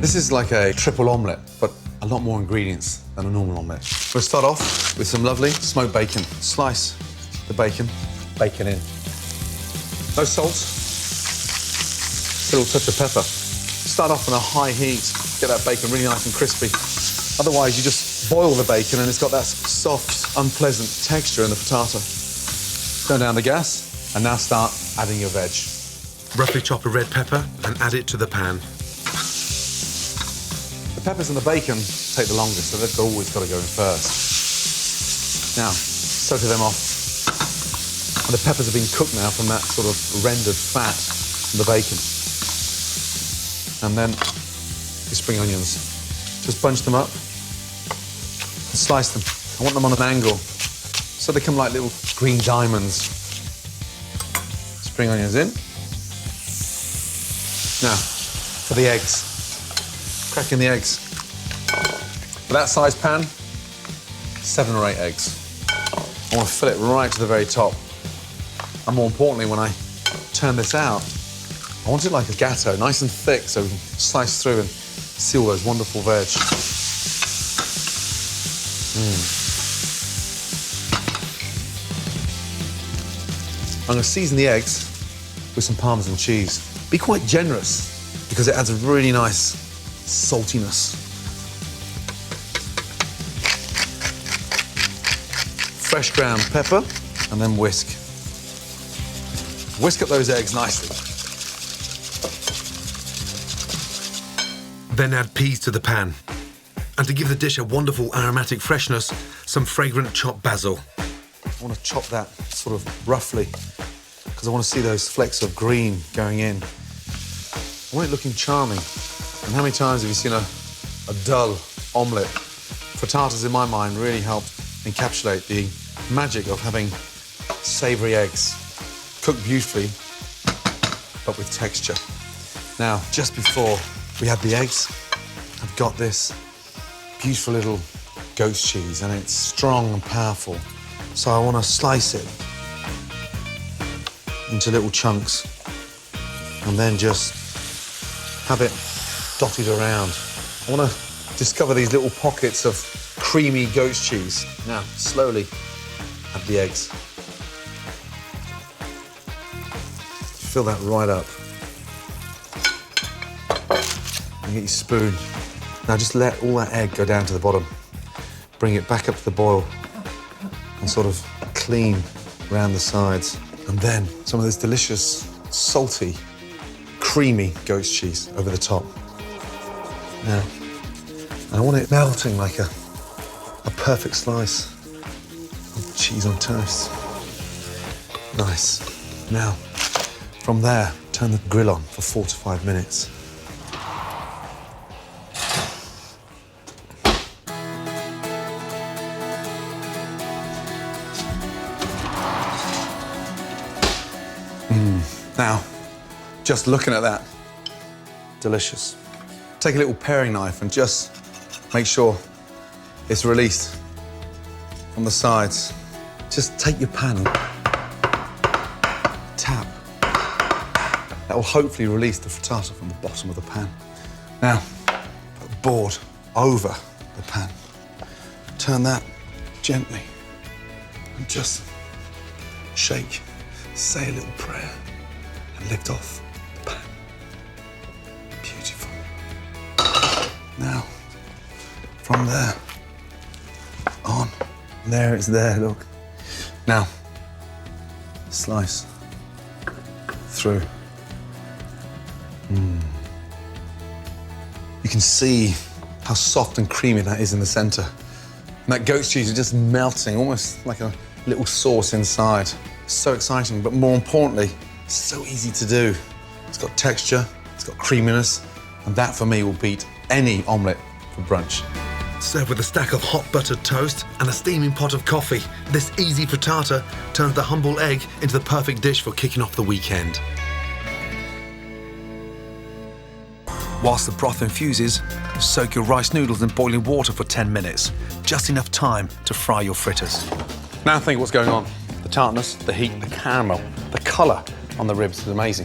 This is like a triple omelette, but a lot more ingredients than a normal omelette. We'll start off with some lovely smoked bacon. Slice the bacon in. No salt, a little touch of pepper. Start off on a high heat, get that bacon really nice and crispy. Otherwise, you just boil the bacon and it's got that soft, unpleasant texture in the frittata. Turn down the gas and now start adding your veg. Roughly chop a red pepper and add it to the pan. The peppers and the bacon take the longest, so they've always got to go in first. Now, soak them off. And the peppers have been cooked now from that sort of rendered fat from the bacon. And then your spring onions. Just bunch them up and slice them. I want them on an angle so they come like little green diamonds. Spring onions in. Now, for the eggs. Crack in the eggs. For that size pan, 7 or 8 eggs. I want to fill it right to the very top. And more importantly, when I turn this out, I want it like a gatto, nice and thick, so we can slice through and see all those wonderful veg. I'm going to season the eggs with some Parmesan cheese. Be quite generous, because it adds a really nice saltiness. Fresh ground pepper, and then whisk. Whisk up those eggs nicely. Then add peas to the pan. And to give the dish a wonderful aromatic freshness, some fragrant chopped basil. I want to chop that sort of roughly, because I want to see those flecks of green going in. I want it looking charming. And how many times have you seen a dull omelette? Frittatas, in my mind, really help encapsulate the magic of having savoury eggs, cooked beautifully, but with texture. Now, just before we add the eggs, I've got this beautiful little goat's cheese, and it's strong and powerful. So I want to slice it into little chunks, and then just have it dotted around. I want to discover these little pockets of creamy goat's cheese. Now, slowly add the eggs. Fill that right up. And get your spoon. Now just let all that egg go down to the bottom. Bring it back up to the boil and sort of clean around the sides. And then some of this delicious, salty, creamy goat's cheese over the top. Now, I want it melting like a perfect slice of cheese on toast. Nice. Now, from there, turn the grill on for 4 to 5 minutes. Now, just looking at that, delicious. Take a little paring knife and just make sure it's released from the sides. Just take your pan and tap. That will hopefully release the frittata from the bottom of the pan. Now, put the board over the pan. Turn that gently and just shake. Say a little prayer and lift off the pan. Beautiful. Now, from there on, there it's there, look. Now, slice through. You can see how soft and creamy that is in the centre. And that goat's cheese is just melting, almost like a little sauce inside. So exciting, but more importantly, so easy to do. It's got texture, it's got creaminess, and that for me will beat any omelette for brunch. Served with a stack of hot buttered toast and a steaming pot of coffee, this easy frittata turns the humble egg into the perfect dish for kicking off the weekend. Whilst the broth infuses, soak your rice noodles in boiling water for 10 minutes. Just enough time to fry your fritters. Now think what's going on. The tartness, the heat, the caramel, the colour on the ribs is amazing.